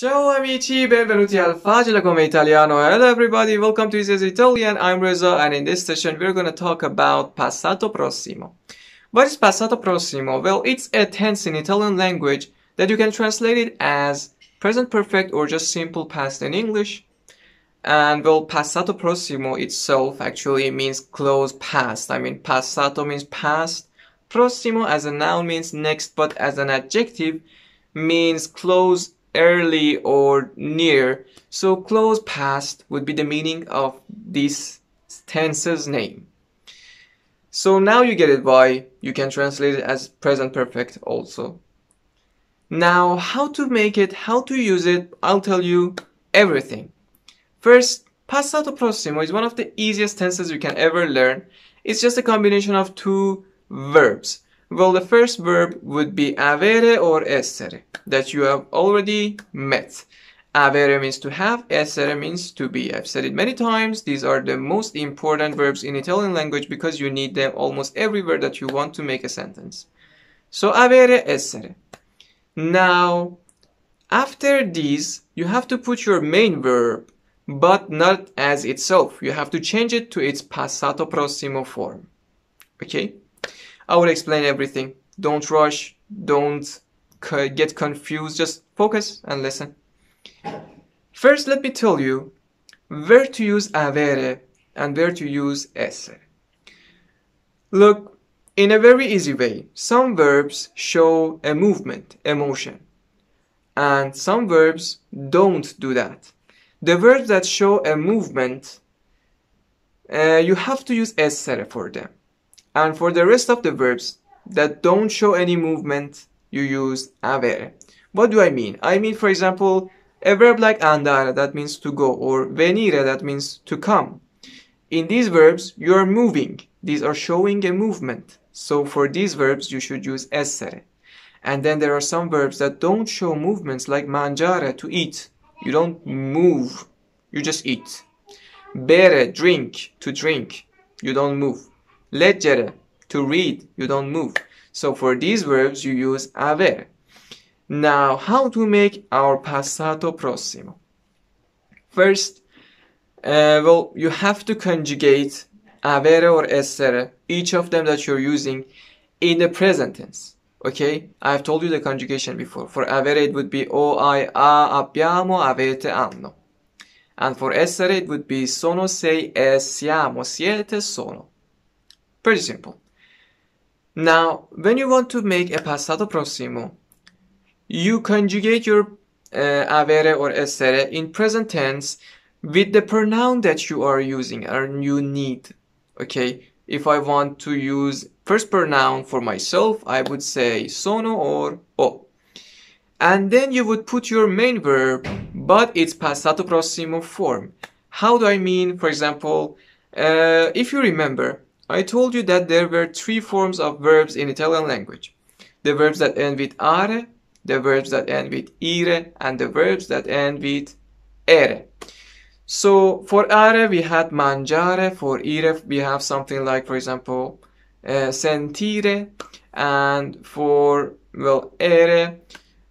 Ciao amici, benvenuti al Facile come italiano. Hello everybody, welcome to Easy Italian. I'm Reza, and in this session we're going to talk about passato prossimo. What is passato prossimo? Well, it's a tense in Italian language that you can translate it as present perfect or just simple past in English. And well, passato prossimo itself actually means close past. I mean, passato means past. Prossimo as a noun means next, but as an adjective means close, early, or near. So close past would be the meaning of this tense's name. So now you get it why you can translate it as present perfect also. Now, how to make it, how to use it, I'll tell you everything. First, passato prossimo is one of the easiest tenses you can ever learn. It's just a combination of two verbs. Well, the first verb would be avere or essere, that you have already met. Avere means to have, essere means to be. I've said it many times. These are the most important verbs in Italian language because you need them almost everywhere that you want to make a sentence. So avere, essere. Now, after these, you have to put your main verb, but not as itself. You have to change it to its passato prossimo form. Okay? I will explain everything. Don't rush. Don't get confused. Just focus and listen. First, let me tell you where to use avere and where to use essere. Look, in a very easy way, some verbs show a movement, a motion, and some verbs don't do that. The verbs that show a movement, you have to use essere for them. And for the rest of the verbs that don't show any movement, you use avere. What do I mean? I mean, for example, a verb like andare, that means to go, or venire, that means to come. In these verbs, you are moving. These are showing a movement. So for these verbs, you should use essere. And then there are some verbs that don't show movements, like mangiare, to eat. You don't move, you just eat. Bere, drink, to drink. You don't move. Leggere, to read, you don't move. So for these verbs, you use avere. Now, how to make our passato prossimo? First, well, you have to conjugate avere or essere, each of them that you're using, in the present tense. Okay? I've told you the conjugation before. For avere, it would be o, I, a, abbiamo, avete, hanno. And for essere, it would be sono, sei, es, siamo, siete, sono. Pretty simple. Now, when you want to make a passato prossimo, you conjugate your avere or essere in present tense with the pronoun that you are using and you need. Okay, if I want to use first pronoun for myself, I would say sono or o. And then you would put your main verb, but it's passato prossimo form. How do I mean? For example, if you remember, I told you that there were three forms of verbs in Italian language. The verbs that end with are, the verbs that end with ire, and the verbs that end with ere. So for are, we had mangiare. For ire, we have something like, for example, sentire. And for, well, ere,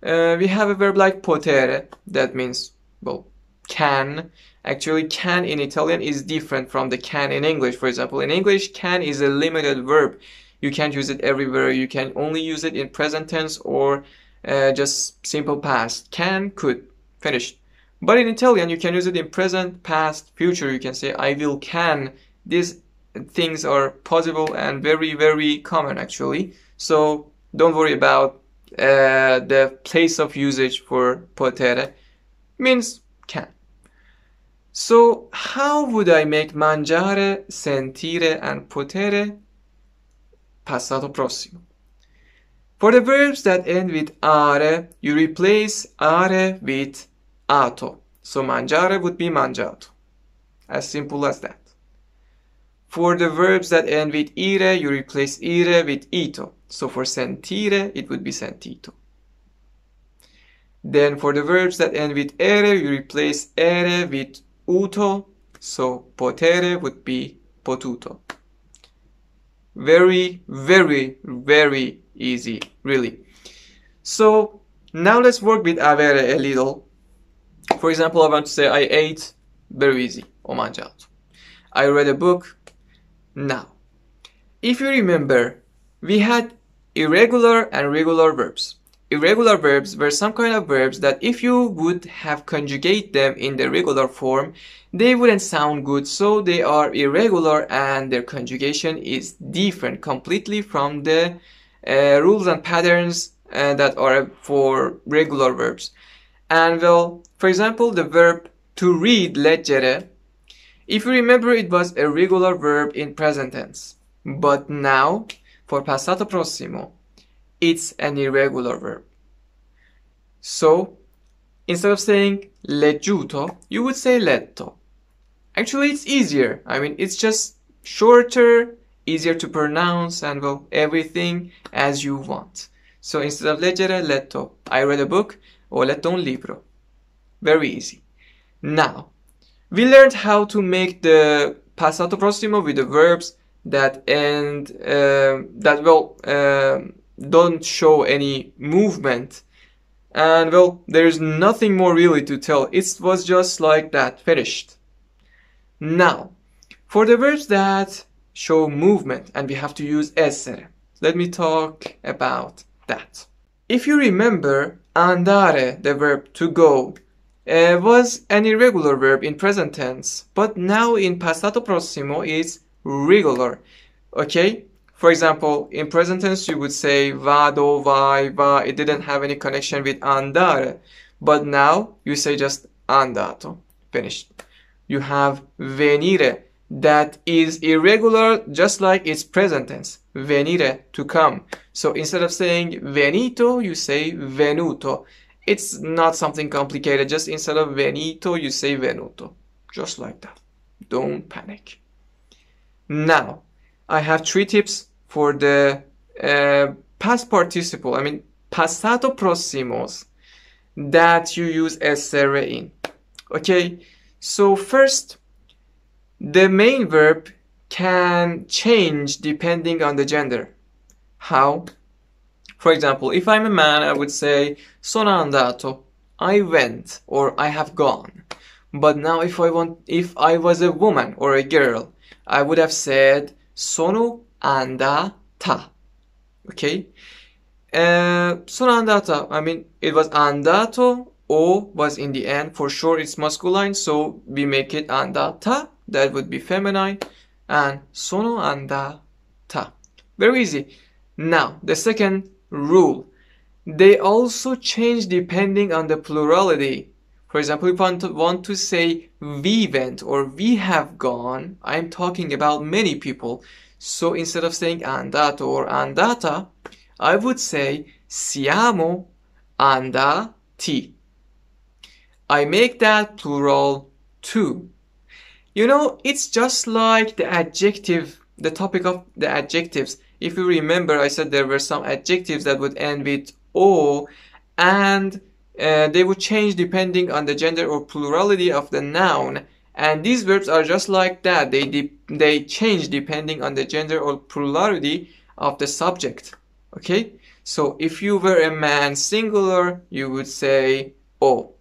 we have a verb like potere. That means, well, can. Actually, can in Italian is different from the can in English. For example, in English, can is a limited verb. You can't use it everywhere. You can only use it in present tense or just simple past. Can, could, finished. But in Italian, you can use it in present, past, future. You can say, I will, can. These things are possible and very, very common, actually. So don't worry about the place of usage for potere. Means can. So, how would I make mangiare, sentire, and potere passato prossimo? For the verbs that end with are, you replace are with ato. So, mangiare would be mangiato. As simple as that. For the verbs that end with ire, you replace ire with ito. So, for sentire, it would be sentito. Then, for the verbs that end with ere, you replace ere with uto, so potere would be potuto. Very, very, very easy, really. So now let's work with avere a little. For example, I want to say I ate, very easy, ho mangiato. I read a book. Now, if you remember, we had irregular and regular verbs. Irregular verbs were some kind of verbs that if you would have conjugate them in the regular form, they wouldn't sound good, so they are irregular and their conjugation is different completely from the rules and patterns that are for regular verbs. And well, for example, the verb to read, leggere, if you remember, it was a regular verb in present tense. But now, for passato prossimo, it's an irregular verb. So, instead of saying leggiuto, you would say letto. Actually, it's easier. I mean, it's just shorter, easier to pronounce, and well, everything as you want. So, instead of leggere, letto. I read a book, ho letto un libro. Very easy. Now, we learned how to make the passato prossimo with the verbs that end, don't show any movement. And well, there's nothing more really to tell. It was just like that, finished. Now, for the verbs that show movement and we have to use essere, let me talk about that. If you remember, andare, the verb to go, was an irregular verb in present tense, but now in passato prossimo is regular. Okay? For example, in present tense you would say vado, vai, va. It didn't have any connection with andare. But now you say just andato. Finished. You have venire. That is irregular just like its present tense. Venire, to come. So instead of saying venito, you say venuto. It's not something complicated. Just instead of venito, you say venuto. Just like that. Don't panic. Now, I have 3 tips for the past participle, I mean passato prossimos that you use essere in. Okay, so first, the main verb can change depending on the gender. How? For example, if I'm a man, I would say sono andato, I went or I have gone. But now if I was a woman or a girl, I would have said sono andata. Okay? Sono andata, I mean, it was andato, o was in the end. For sure it's masculine, so we make it andata. That would be feminine. And sono andata. Very easy. Now, the second rule. They also change depending on the plurality. For example, if I want to say we went or we have gone, I'm talking about many people. So instead of saying andato or andata, I would say siamo andati. I make that plural too. You know, it's just like the adjective, the topic of the adjectives. If you remember, I said there were some adjectives that would end with o, and they would change depending on the gender or plurality of the noun. And these verbs are just like that. They change depending on the gender or plurality of the subject. Okay? So if you were a man singular, you would say o.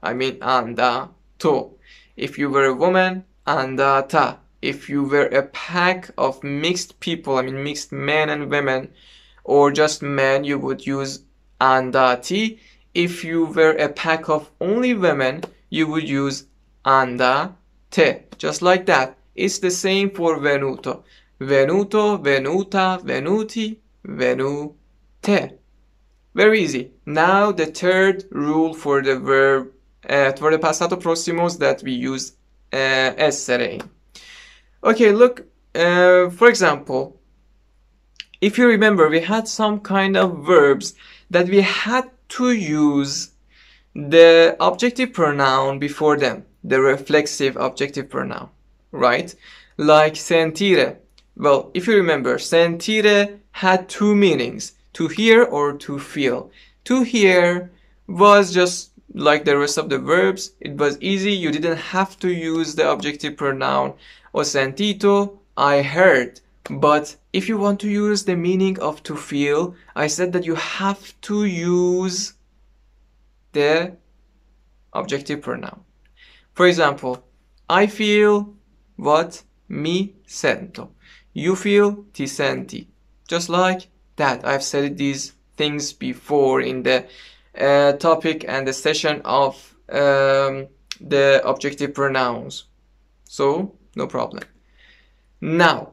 I mean andato. If you were a woman, andata. If you were a pack of mixed people, I mean mixed men and women, or just men, you would use andati. If you were a pack of only women, you would use andate. Just like that. It's the same for venuto. Venuto, venuta, venuti, venute. Very easy. Now the third rule for the verb, for the passato prossimos that we use essere in. Okay, look, for example, if you remember, we had some kind of verbs that we had to use the objective pronoun before them, the reflexive objective pronoun, right? Like sentire. Well, if you remember, sentire had 2 meanings, to hear or to feel. To hear was just like the rest of the verbs. It was easy. You didn't have to use the objective pronoun. Ho sentito, I heard. But if you want to use the meaning of to feel, I said that you have to use the objective pronoun. For example, I feel what? Mi sento. You feel ti senti. Just like that. I've said these things before in the topic and the session of the objective pronouns. So, no problem. Now,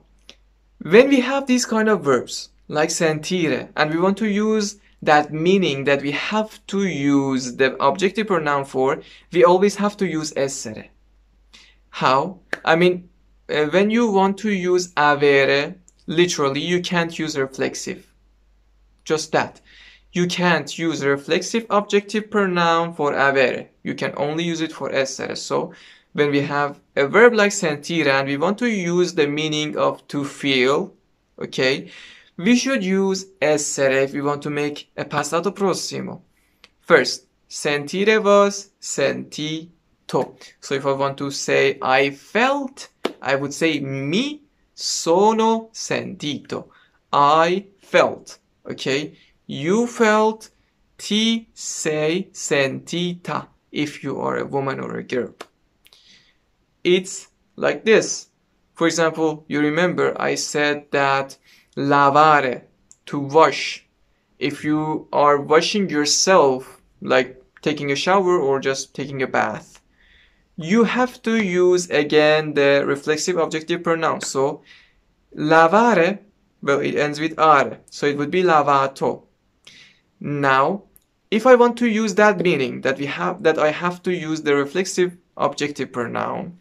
when we have these kind of verbs, like sentire, and we want to use that meaning that we have to use the objective pronoun for, we always have to use essere. How? I mean, when you want to use avere, literally, you can't use reflexive. Just that. You can't use a reflexive objective pronoun for avere. You can only use it for essere. So, when we have a verb like sentire and we want to use the meaning of to feel, okay, we should use essere if we want to make a passato prossimo. First, sentire was sentito. So if I want to say I felt, I would say mi sono sentito. I felt, okay? You felt, ti sei sentita if you are a woman or a girl. It's like this. For example, you remember I said that lavare, to wash. If you are washing yourself, like taking a shower or just taking a bath, you have to use again the reflexive objective pronoun. So lavare, well, it ends with are, so it would be lavato. Now, if I want to use that meaning that I have to use the reflexive objective pronoun,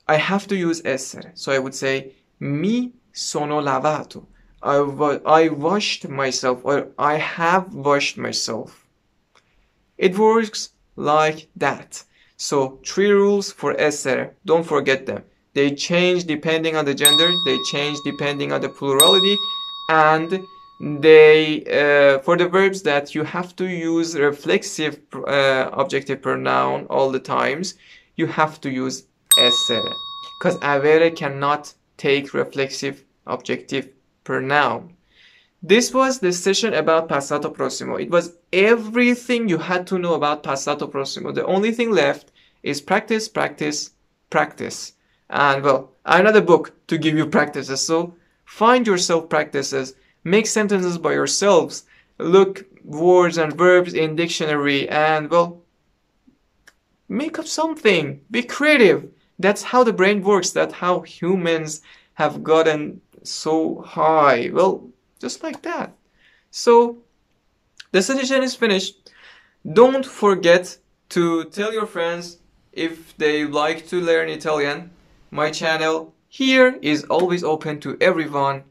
I have to use essere. So I would say mi sono lavato. I washed myself, or I have washed myself. It works like that. So 3 rules for essere. Don't forget them. They change depending on the gender. They change depending on the plurality. And they for the verbs that you have to use reflexive objective pronoun all the times, you have to use essere, because avere cannot take reflexive objective pronoun. This was the session about passato prossimo. It was everything you had to know about passato prossimo. The only thing left is practice, practice, practice. And well, I'm not a book to give you practices, so find yourself practices. Make sentences by yourselves. Look words and verbs in dictionary and, well, make up something. Be creative. That's how the brain works. That's how humans have gotten so high. Well, just like that. So, the session is finished. Don't forget to tell your friends if they like to learn Italian. My channel here is always open to everyone.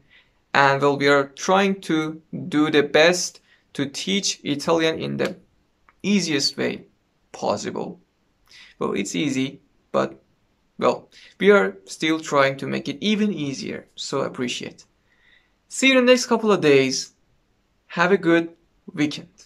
And well, we are trying to do the best to teach Italian in the easiest way possible. Well, it's easy, but well, we are still trying to make it even easier. So appreciate. See you in the next couple of days. Have a good weekend.